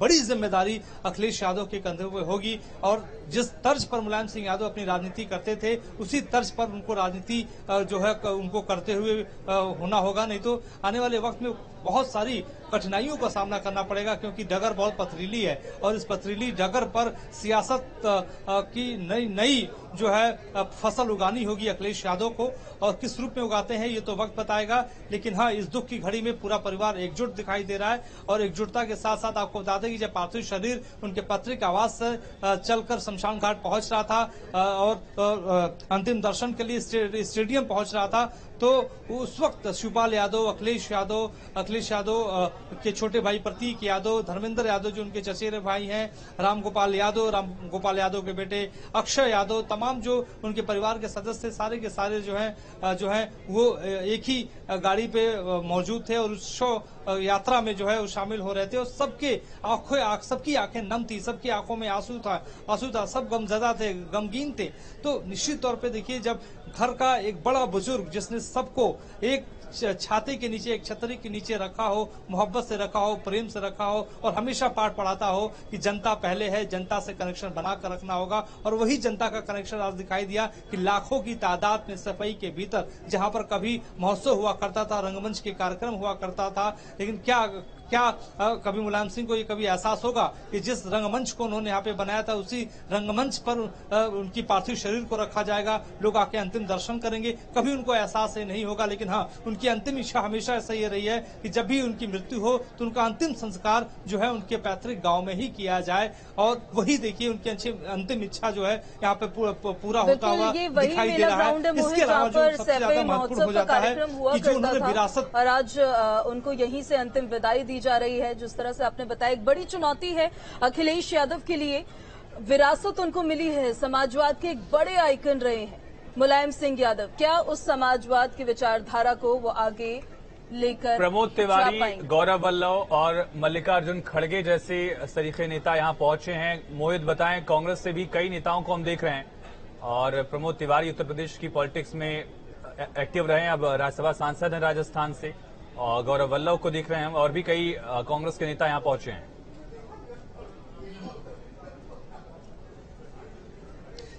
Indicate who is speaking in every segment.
Speaker 1: बड़ी जिम्मेदारी अखिलेश यादव के कंधों पे होगी और जिस तर्ज पर मुलायम सिंह यादव अपनी राजनीति करते थे उसी तर्ज पर उनको राजनीति जो है उनको करते हुए होना होगा, नहीं तो आने वाले वक्त में बहुत सारी कठिनाइयों का सामना करना पड़ेगा, क्योंकि डगर बहुत पथरीली है और इस पथरीली डगर पर सियासत की नई जो है फसल उगानी होगी अखिलेश यादव को, और किस रूप में उगाते हैं ये तो वक्त बताएगा। लेकिन हाँ, इस दुख की घड़ी में पूरा परिवार एकजुट दिखाई दे रहा है और एकजुटता के साथ साथ आपको बता दें कि जब पार्थिव शरीर उनके पैतृक आवास से चलकर शमशान घाट पहुंच रहा था और अंतिम दर्शन के लिए स्टेडियम पहुंच रहा था, तो उस वक्त शिवपाल यादव, अखिलेश यादव के छोटे भाई प्रतीक यादव, धर्मेंद्र यादव जो उनके चचेरे भाई हैं, राम गोपाल यादव के बेटे अक्षय यादव, तमाम जो उनके परिवार के सदस्य सारे के सारे जो हैं वो एक ही गाड़ी पे मौजूद थे और उस शव यात्रा में जो है वो शामिल हो रहे थे और सबकी आंखें नम थी, सबकी आंखों में आंसू था, सब गमजदा थे, गमगीन थे। तो निश्चित तौर पे देखिए, जब घर का एक बड़ा बुजुर्ग जिसने सबको एक छाते के नीचे, एक छतरी के नीचे रखा हो, मोहब्बत से रखा हो, प्रेम से रखा हो और हमेशा पाठ पढ़ाता हो कि जनता पहले है, जनता से कनेक्शन बनाकर रखना होगा, और वही जनता का कनेक्शन आज दिखाई दिया कि लाखों की तादाद में सफाई के भीतर जहां पर कभी महोत्सव हुआ करता था, रंगमंच के कार्यक्रम हुआ करता था, लेकिन क्या कभी मुलायम सिंह को ये कभी एहसास होगा कि जिस रंगमंच को उन्होंने यहाँ पे बनाया था उसी रंगमंच पर उनकी पार्थिव शरीर को रखा जाएगा, लोग आके अंतिम दर्शन करेंगे? कभी उनको एहसास ये नहीं होगा। लेकिन हाँ, उनकी अंतिम इच्छा हमेशा ऐसा ये रही है कि जब भी उनकी मृत्यु हो तो उनका अंतिम संस्कार जो है उनके पैतृक गाँव में ही किया जाए, और वही देखिए उनकी अंतिम इच्छा जो है यहाँ पे पूरा होता हुआ दिखाई दे रहा है। इसके अलावा जो सबसे ज्यादा महत्वपूर्ण हो जाता है कि जो उन्होंने विरासत,
Speaker 2: और आज उनको यहीं से अंतिम विदाई दी जा रही है। जिस तरह से आपने बताया, एक बड़ी चुनौती है अखिलेश यादव के लिए। विरासत उनको मिली है, समाजवाद के एक बड़े आइकन रहे हैं मुलायम सिंह यादव। क्या उस समाजवाद की विचारधारा को वो आगे लेकर
Speaker 3: प्रमोद तिवारी, गौरव वल्लभ और मल्लिकार्जुन खड़गे जैसे सरीखे नेता यहां पहुंचे हैं। मोहित बताएं, कांग्रेस से भी कई नेताओं को हम देख रहे हैं, और प्रमोद तिवारी उत्तर प्रदेश की पॉलिटिक्स में एक्टिव रहे हैं, अब राज्यसभा सांसद हैं राजस्थान से, और गौरव वल्लभ को देख रहे हैं हम, और भी कई कांग्रेस के नेता यहां पहुंचे हैं।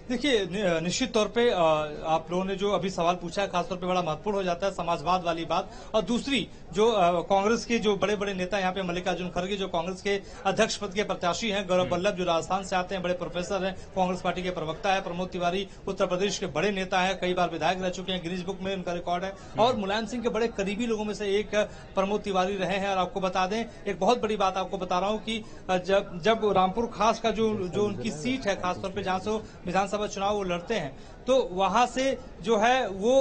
Speaker 1: देखिए, निश्चित तौर पे आप लोगों ने जो अभी सवाल पूछा है खासतौर पे बड़ा महत्वपूर्ण हो जाता है, समाजवाद वाली बात। और दूसरी जो कांग्रेस के जो बड़े बड़े नेता यहाँ पे, मल्लिकार्जुन खड़गे जो कांग्रेस के अध्यक्ष पद के प्रत्याशी हैं, गौरव वल्लभ जो राजस्थान से आते हैं, बड़े प्रोफेसर हैं, कांग्रेस पार्टी के प्रवक्ता है, प्रमोद तिवारी उत्तर प्रदेश के बड़े नेता है, कई बार विधायक रह चुके हैं, गिनीज बुक में उनका रिकॉर्ड है, और मुलायम सिंह के बड़े करीबी लोगों में से एक प्रमोद तिवारी रहे हैं। और आपको बता दें, एक बहुत बड़ी बात आपको बता रहा हूं कि जब रामपुर खास का जो उनकी सीट है, खासतौर पर जहां से विधानसभा चुनाव वो लड़ते हैं, तो वहां से जो है वो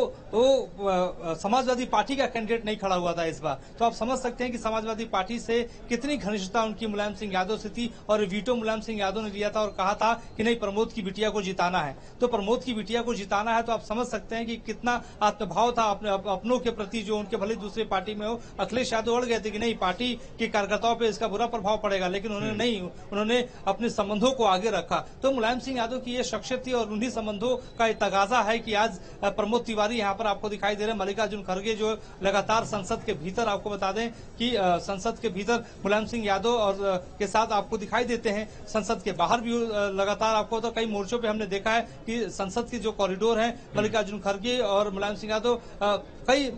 Speaker 1: समाजवादी पार्टी का कैंडिडेट नहीं खड़ा हुआ था इस बार। तो आप समझ सकते हैं कि समाजवादी पार्टी से कितनी घनिष्ठता उनकी मुलायम सिंह यादव से थी, और वीटो मुलायम सिंह यादव ने लिया था और कहा था कि नहीं, प्रमोद की बिटिया को जिताना है। तो प्रमोद की बिटिया को जिताना है, तो आप समझ सकते हैं कि कितना आत्मभाव था अपनों के प्रति, जो उनके भले दूसरी पार्टी में हो। अखिलेश यादव अड़ गए थे कि नहीं, पार्टी के कार्यकर्ताओं पर इसका बुरा प्रभाव पड़ेगा, लेकिन उन्होंने अपने संबंधों को आगे रखा। तो मुलायम सिंह यादव की ये शख्सियत थी, और उन्हीं संबंधों का तगाजा है कि आज प्रमोद तिवारी यहाँ पर आपको दिखाई दे रहे हैं। मल्लिकार्जुन खड़गे जो लगातार संसद के भीतर, आपको बता दें कि संसद के भीतर मुलायम सिंह यादव और के साथ आपको दिखाई देते हैं, संसद के बाहर भी लगातार आपको तो कई मोर्चों पे हमने देखा है कि संसद के जो कॉरिडोर है, मल्लिकार्जुन खड़गे और मुलायम सिंह यादव कई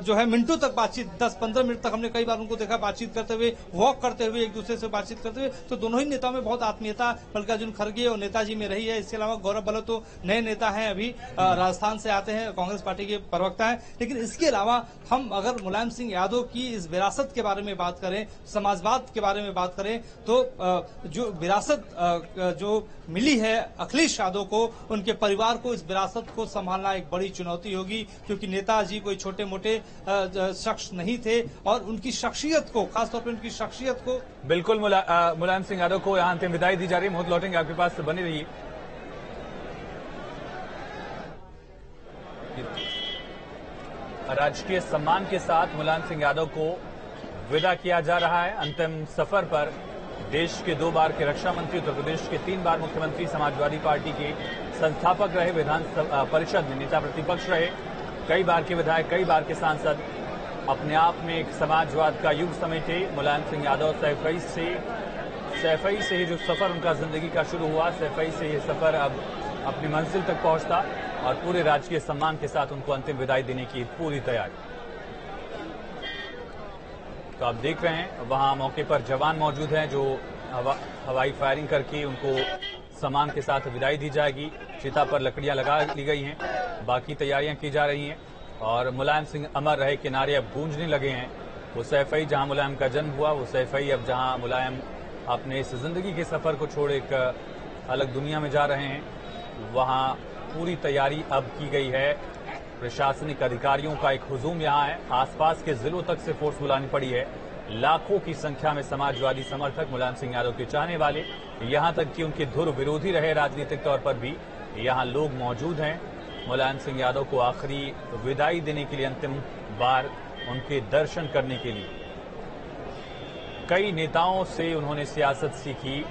Speaker 1: जो है मिनटों तक बातचीत, 10-15 मिनट तक हमने कई बार उनको देखा बातचीत करते हुए, वॉक करते हुए, एक दूसरे से बातचीत करते हुए। तो दोनों ही नेताओं में बहुत आत्मीयता मल्लिकार्जुन खड़गे और नेताजी में रही है। इसके अलावा गौरव वल्लभ तो नए नेता हैं, अभी राजस्थान से आते हैं, कांग्रेस पार्टी के प्रवक्ता हैं। लेकिन इसके अलावा हम अगर मुलायम सिंह यादव की इस विरासत के बारे में बात करें, समाजवाद के बारे में बात करें, तो जो विरासत जो मिली है अखिलेश यादव को, उनके परिवार को इस विरासत को संभालना एक बड़ी चुनौती होगी, क्योंकि नेताजी कोई छोटे मोटे शख्स नहीं थे, और उनकी शख्सियत को, खासतौर पर उनकी शख्सियत को
Speaker 3: बिल्कुल मुलायम सिंह यादव को यहां अंतिम विदाई दी जा रही है। बहुत लौटेंगे आपके पास, बनी रहिए। राजकीय सम्मान के साथ मुलायम सिंह यादव को विदा किया जा रहा है। अंतिम सफर पर देश के 2 बार के रक्षा मंत्री, उत्तर प्रदेश के 3 बार मुख्यमंत्री, समाजवादी पार्टी के संस्थापक रहे, विधान परिषद में नेता प्रतिपक्ष रहे, कई बार के विधायक, कई बार के सांसद, अपने आप में एक समाजवाद का युग समेटे मुलायम सिंह यादव सहित कई से सैफई से ही जो सफर उनका जिंदगी का शुरू हुआ, सैफई से ये सफर अब अपनी मंजिल तक पहुंचता और पूरे राजकीय सम्मान के साथ उनको अंतिम विदाई देने की पूरी तैयारी। तो आप देख रहे हैं वहां मौके पर जवान मौजूद हैं जो हवाई फायरिंग करके उनको सम्मान के साथ विदाई दी जाएगी। चिता पर लकड़ियां लगा ली गई हैं, बाकी तैयारियां की जा रही हैं और मुलायम सिंह अमर रहे के नारे अब गूंजने लगे हैं। वो सैफई जहां मुलायम का जन्म हुआ, वो सैफई अब जहां मुलायम अपने इस जिंदगी के सफर को छोड़ एक अलग दुनिया में जा रहे हैं, वहां पूरी तैयारी अब की गई है। प्रशासनिक अधिकारियों का एक हुजूम यहां है, आसपास के जिलों तक से फोर्स बुलानी पड़ी है। लाखों की संख्या में समाजवादी समर्थक, मुलायम सिंह यादव के चाहने वाले, यहां तक कि उनके धुर विरोधी रहे राजनीतिक तौर पर भी यहां लोग मौजूद हैं। मुलायम सिंह यादव को आखिरी विदाई देने के लिए, अंतिम बार उनके दर्शन करने के लिए। कई नेताओं से उन्होंने सियासत सीखी।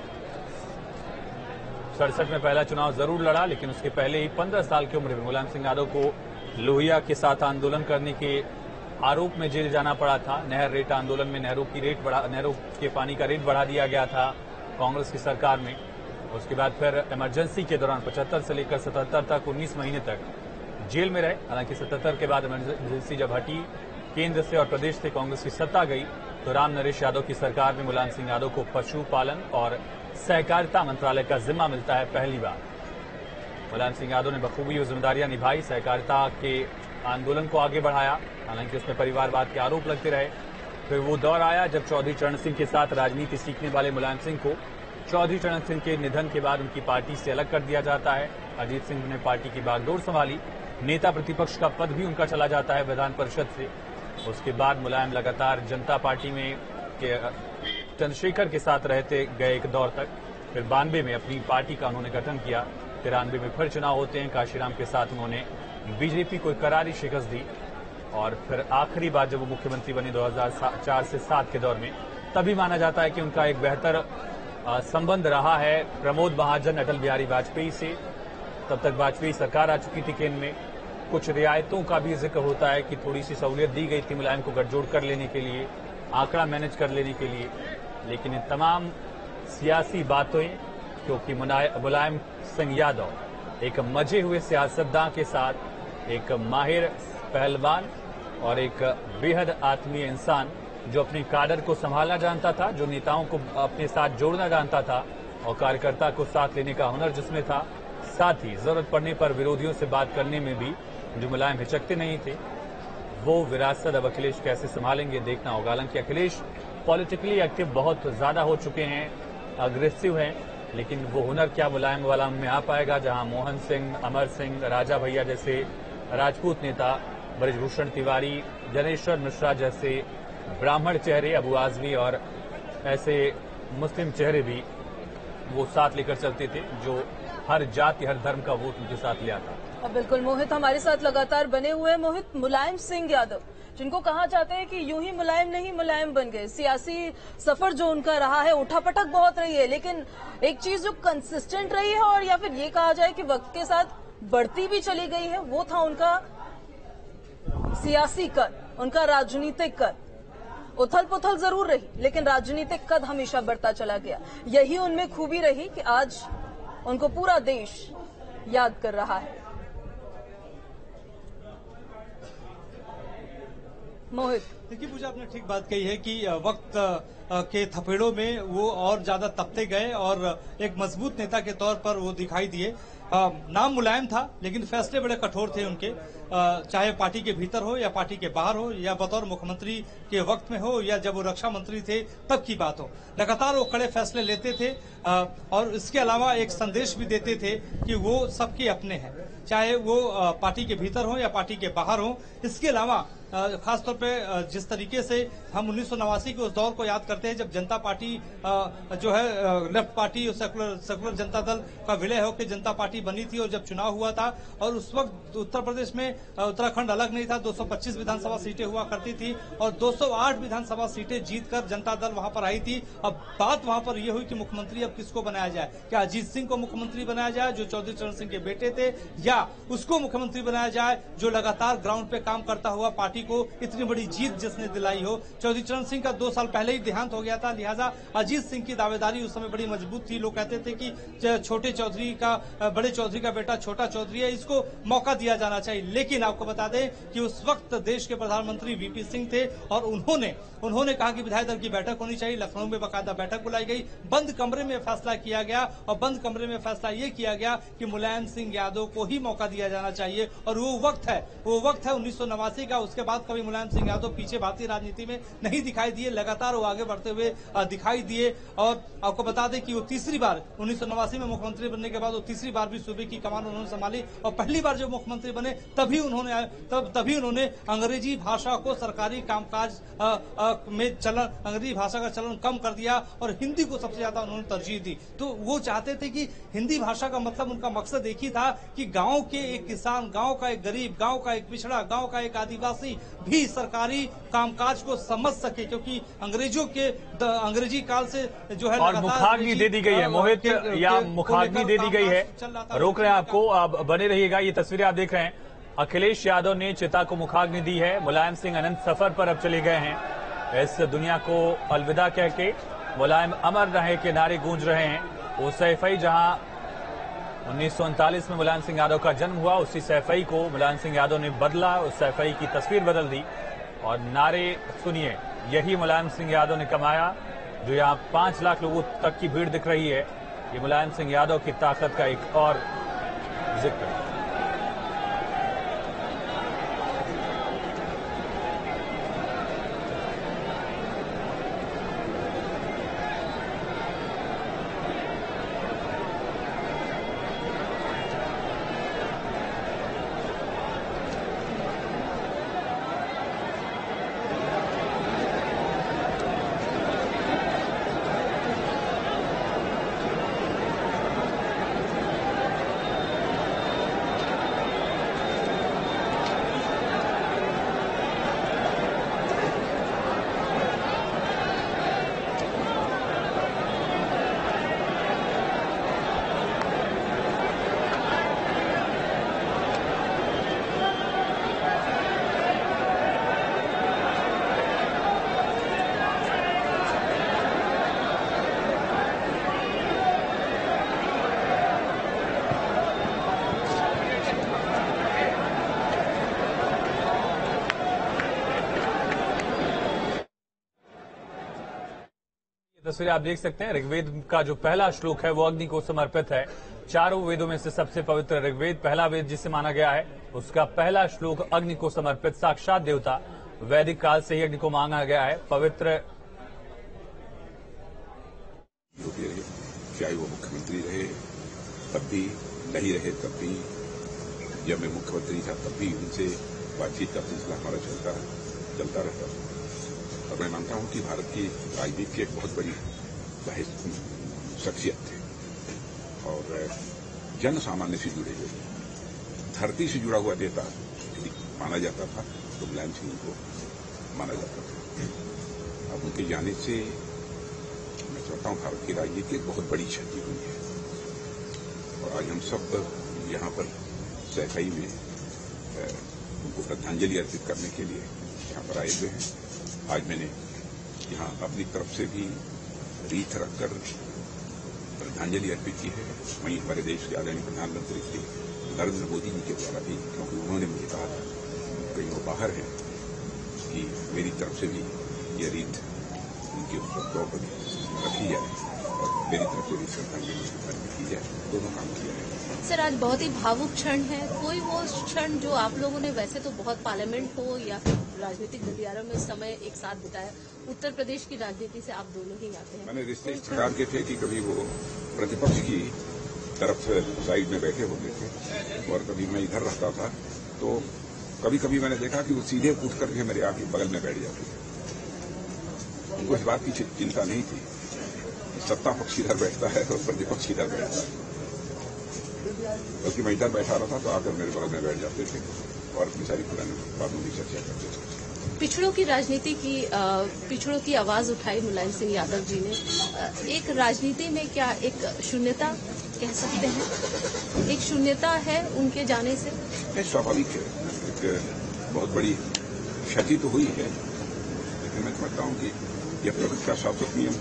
Speaker 3: 67 में पहला चुनाव जरूर लड़ा, लेकिन उसके पहले ही 15 साल की उम्र में मुलायम सिंह यादव को लोहिया के साथ आंदोलन करने के आरोप में जेल जाना पड़ा था। नहर रेट आंदोलन में नहरों के पानी का रेट बढ़ा दिया गया था कांग्रेस की सरकार में। उसके बाद फिर इमरजेंसी के दौरान 75 से लेकर 77 तक 19 महीने तक जेल में रहे। हालांकि 77 के बाद इमरजेंसी जब हटी, केंद्र से और प्रदेश से कांग्रेस की सत्ता गई, तो राम नरेश यादव की सरकार में मुलायम सिंह यादव को पशुपालन और सहकारिता मंत्रालय का जिम्मा मिलता है पहली बार। मुलायम सिंह यादव ने बखूबी वो जिम्मेदारियां निभाई, सहकारिता के आंदोलन को आगे बढ़ाया। हालांकि उसमें परिवारवाद के आरोप लगते रहे। फिर वो दौर आया जब चौधरी चरण सिंह के साथ राजनीति सीखने वाले मुलायम सिंह को चौधरी चरण सिंह के निधन के बाद उनकी पार्टी से अलग कर दिया जाता है। अजीत सिंह ने पार्टी की बागडोर संभाली, नेता प्रतिपक्ष का पद भी उनका चला जाता है विधान परिषद से। उसके बाद मुलायम लगातार जनता पार्टी में चंद्रशेखर के साथ रहते गए एक दौर तक। फिर 92 में अपनी पार्टी का उन्होंने गठन किया। 93 में फिर चुनाव होते हैं, काशीराम के साथ उन्होंने बीजेपी को करारी शिकस्त दी और फिर आखिरी बार जब वो मुख्यमंत्री बने 2004 से 7 के दौर में, तभी माना जाता है कि उनका एक बेहतर संबंध रहा है प्रमोद महाजन अटल बिहारी वाजपेयी से। तब तक वाजपेयी सरकार आ चुकी थी केंद्र में। कुछ रियायतों का भी जिक्र होता है कि थोड़ी सी सहूलियत दी गई थी मुलायम को गठजोड़ कर लेने के लिए, आंकड़ा मैनेज कर लेने के लिए। लेकिन इन तमाम सियासी बातें, क्योंकि मुलायम सिंह यादव एक मजे हुए सियासतदान के साथ, एक माहिर पहलवान और एक बेहद आत्मीय इंसान जो अपने काडर को संभालना जानता था, जो नेताओं को अपने साथ जोड़ना जानता था और कार्यकर्ता को साथ लेने का हुनर जिसमें था, साथ ही जरूरत पड़ने पर विरोधियों से बात करने में भी जो मुलायम हिचकते नहीं थे। वो विरासत अब अखिलेश कैसे संभालेंगे देखना होगा। हालांकि अखिलेश पॉलिटिकली एक्टिव बहुत ज्यादा हो चुके हैं, अग्रेसिव हैं, लेकिन वो हुनर क्या मुलायम वाला में आ पाएगा, जहां मोहन सिंह, अमर सिंह, राजा भैया जैसे राजपूत नेता, ब्रजभूषण तिवारी, जनेश्वर मिश्रा जैसे ब्राह्मण चेहरे, अबू आजमी और ऐसे मुस्लिम चेहरे भी वो साथ लेकर चलते थे, जो हर जाति हर धर्म का वोट उनके साथ ले आता।
Speaker 2: अब बिल्कुल मोहित हमारे साथ लगातार बने हुए हैं। मोहित, मुलायम सिंह यादव जिनको कहा जाता है कि यूं ही मुलायम नहीं मुलायम बन गए, सियासी सफर जो उनका रहा है उठापटक बहुत रही है, लेकिन एक चीज जो कंसिस्टेंट रही है और या फिर ये कहा जाए कि वक्त के साथ बढ़ती भी चली गई है, वो था उनका सियासी कद, उनका राजनीतिक कद। उथल पुथल जरूर रही, लेकिन राजनीतिक कद हमेशा बढ़ता चला गया। यही उनमें खूबी रही कि आज उनको पूरा देश याद कर रहा है। मोहित,
Speaker 1: देखिए पूजा, आपने ठीक बात कही है कि वक्त के थपेड़ों में वो और ज्यादा तपते गए और एक मजबूत नेता के तौर पर वो दिखाई दिए। नाम मुलायम था, लेकिन फैसले बड़े कठोर थे उनके, चाहे पार्टी के भीतर हो या पार्टी के बाहर हो, या बतौर मुख्यमंत्री के वक्त में हो या जब वो रक्षा मंत्री थे तब की बात हो। लगातार वो कड़े फैसले लेते थे और इसके अलावा एक संदेश भी देते थे कि वो सबके अपने हैं, चाहे वो पार्टी के भीतर हो या पार्टी के बाहर हो। इसके अलावा खासतौर पे जिस तरीके से हम 1989 के उस दौर को याद करते हैं जब जनता पार्टी जो है लेफ्ट पार्टी और सेकुलर जनता दल का विलय होकर जनता पार्टी बनी थी, और जब चुनाव हुआ था और उस वक्त उत्तर प्रदेश में उत्तराखंड अलग नहीं था, 225 विधानसभा सीटें हुआ करती थी और 208 विधानसभा सीटें जीतकर जनता दल वहां पर आई थी। अब बात वहां पर यह हुई कि मुख्यमंत्री अब किसको बनाया जाए, क्या अजीत सिंह को मुख्यमंत्री बनाया जाए जो चौधरी चरण सिंह के बेटे थे, या उसको मुख्यमंत्री बनाया जाए जो लगातार ग्राउंड पे काम करता हुआ पार्टी पार्टी को इतनी बड़ी जीत जिसने दिलाई हो। चौधरी चरण सिंह का 2 साल पहले ही देहांत हो गया था, लिहाजा अजीत सिंह की दावेदारी उस समय बड़ी मजबूत थी। लोग कहते थे कि छोटे चौधरी का, बड़े चौधरी का बेटा छोटा चौधरी है, इसको मौका दिया जाना चाहिए। लेकिन आपको बता दें कि उस वक्त देश के प्रधानमंत्री वीपी सिंह थे और उन्होंने कहा कि विधायक दल की बैठक होनी चाहिए। लखनऊ में बाकायदा बैठक बुलाई गई, बंद कमरे में फैसला किया गया और बंद कमरे में फैसला ये किया गया कि मुलायम सिंह यादव को ही मौका दिया जाना चाहिए। और वो वक्त है 1989 का। उसके बाद कभी मुलायम सिंह यादव पीछे भारतीय राजनीति में नहीं दिखाई दिए, लगातार वो आगे बढ़ते हुए दिखाई दिए। और आपको बता दें कि वो तीसरी बार 1989 में मुख्यमंत्री बनने के बाद वो तीसरी बार भी सूबे की कमान उन्होंने संभाली और पहली बार जब मुख्यमंत्री बने तभी उन्होंने अंग्रेजी भाषा को सरकारी कामकाज में अंग्रेजी भाषा का चलन कम कर दिया और हिंदी को सबसे ज्यादा उन्होंने तरजीह दी। तो वो चाहते थे कि हिंदी भाषा का मतलब, उनका मकसद एक ही था कि गांव के एक किसान, गांव का एक गरीब, गांव का एक पिछड़ा, गांव का एक आदिवासी भी सरकारी कामकाज को समझ सके, क्योंकि अंग्रेजी काल से जो है
Speaker 3: और मुखाग्नि दे दी गई है मोहित, या मुखाग्नि दे दी गई है। रोक रहे हैं आपको, आप बने रहिएगा। ये तस्वीरें आप देख रहे हैं, अखिलेश यादव ने चिता को मुखाग्नि दी है। मुलायम सिंह अनंत सफर पर अब चले गए हैं। इस दुनिया को अलविदा कह के मुलायम अमर रहे के नारे गूंज रहे हैं। वो सैफई जहां 1939 में मुलायम सिंह यादव का जन्म हुआ, उसी सैफई को मुलायम सिंह यादव ने बदला, उस सैफई की तस्वीर बदल दी। और नारे सुनिए, यही मुलायम सिंह यादव ने कमाया। जो यहाँ 5 लाख लोगों तक की भीड़ दिख रही है, ये मुलायम सिंह यादव की ताकत का एक और जिक्र है। तस्वीरें आप देख सकते हैं। ऋग्वेद का जो पहला श्लोक है वो अग्नि को समर्पित है। 4 वेदों में से सबसे पवित्र ऋग्वेद, पहला वेद जिसे माना गया है, उसका पहला श्लोक अग्नि को समर्पित। साक्षात देवता, वैदिक काल से ही अग्नि को मांगा गया है पवित्र।
Speaker 4: चाहे वो मुख्यमंत्री रहे तब भी, नहीं रहे तब भी, जब मैं मुख्यमंत्री था तब भी उनसे बातचीत का सिलसिला हमारा चलता रहता था। और मैं मानता हूं कि भारत की राजनीति की एक बहुत बड़ी शख्सियत थे और जन सामान्य से जुड़े हुए, धरती से जुड़ा हुआ नेता माना जाता था, तो मुलायम सिंह को माना जाता था। अब उनके जाने से मैं चाहता हूं भारत की राजनीति एक बहुत बड़ी क्षति हुई है। और आज हम सब यहाँ पर सैफई में उनको श्रद्धांजलि अर्पित करने के लिए यहाँ पर आए हुए हैं। आज मैंने यहाँ अपनी तरफ से भी रीत रखकर श्रद्धांजलि अर्पित की है। वहीं हमारे देश के आदरणीय प्रधानमंत्री श्री नरेंद्र मोदी जी के द्वारा भी, क्योंकि उन्होंने मुझे कहा था कहीं वो बाहर है कि मेरी तरफ से भी ये रीत उनके शब्दों पर रखी जाए और मेरी तरफ से भी श्रद्धांजलि अर्पित की जाए। दोनों काम किया है।
Speaker 5: सर, आज बहुत ही भावुक क्षण है। कोई वो क्षण जो आप लोगों ने वैसे तो बहुत पार्लियामेंट हो या राजनीतिक गलियारों में समय एक साथ बिताया, उत्तर प्रदेश की राजनीति से आप दोनों ही आते हैं।
Speaker 4: मैंने रिश्ते इस प्रकार के थे कि कभी वो प्रतिपक्ष की तरफ साइड में बैठे होते थे और कभी मैं इधर रहता था, तो कभी कभी मैंने देखा कि वो सीधे उठ करके मेरे आगे बगल में बैठ जाते थे। उनको इस बात की चिंता नहीं थी सत्ता पक्ष इधर बैठता है और प्रतिपक्ष इधर बैठता है, बल्कि मैं इधर बैठा रहा था तो आकर मेरे बगल में बैठ जाते थे और अपनी सारी पुरानी बातों की चर्चा करते थे।
Speaker 5: पिछड़ों की राजनीति की पिछड़ों की आवाज उठाई मुलायम सिंह यादव जी ने। एक राजनीति में क्या एक शून्यता कह सकते हैं, एक शून्यता है उनके जाने से?
Speaker 4: स्वाभाविक है, एक बहुत बड़ी क्षति तो हुई है, लेकिन मैं समझता हूं कि यह प्रकृति का शाश्वत नियम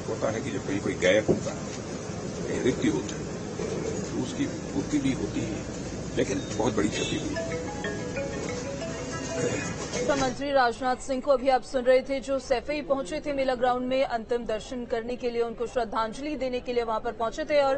Speaker 4: होता है कि जब कहीं कोई गायब होता है, कहीं रिक्ति होता है, तो उसकी पूर्ति भी होती है, लेकिन बहुत बड़ी क्षति हुई है।
Speaker 2: रक्षा मंत्री राजनाथ सिंह को अभी आप सुन रहे थे, जो सैफई पहुंचे थे मेला ग्राउंड में अंतिम दर्शन करने के लिए, उनको श्रद्धांजलि देने के लिए वहां पर पहुंचे थे। और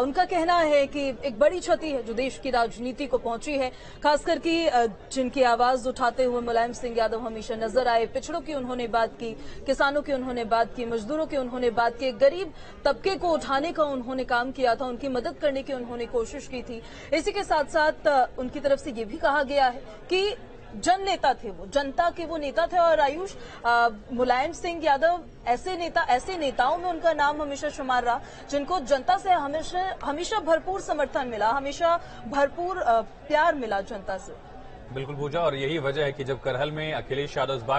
Speaker 2: उनका कहना है कि एक बड़ी क्षति है जो देश की राजनीति को पहुंची है, खासकर कि जिनकी आवाज उठाते हुए मुलायम सिंह यादव हमेशा नजर आए। पिछड़ों की उन्होंने बात की, किसानों की उन्होंने बात की, मजदूरों की उन्होंने बात की, गरीब तबके को उठाने का उन्होंने काम किया था, उनकी मदद करने की उन्होंने कोशिश की थी। इसी के साथ साथ उनकी तरफ से ये भी कहा गया है कि जन नेता थे वो, जनता के वो नेता थे। और आयुष, मुलायम सिंह यादव ऐसे नेताओं में उनका नाम हमेशा शुमार रहा जिनको जनता से हमेशा भरपूर समर्थन मिला, हमेशा भरपूर प्यार मिला जनता से।
Speaker 3: बिल्कुल पूजा, और यही वजह है कि जब करहल में अखिलेश यादव इस बार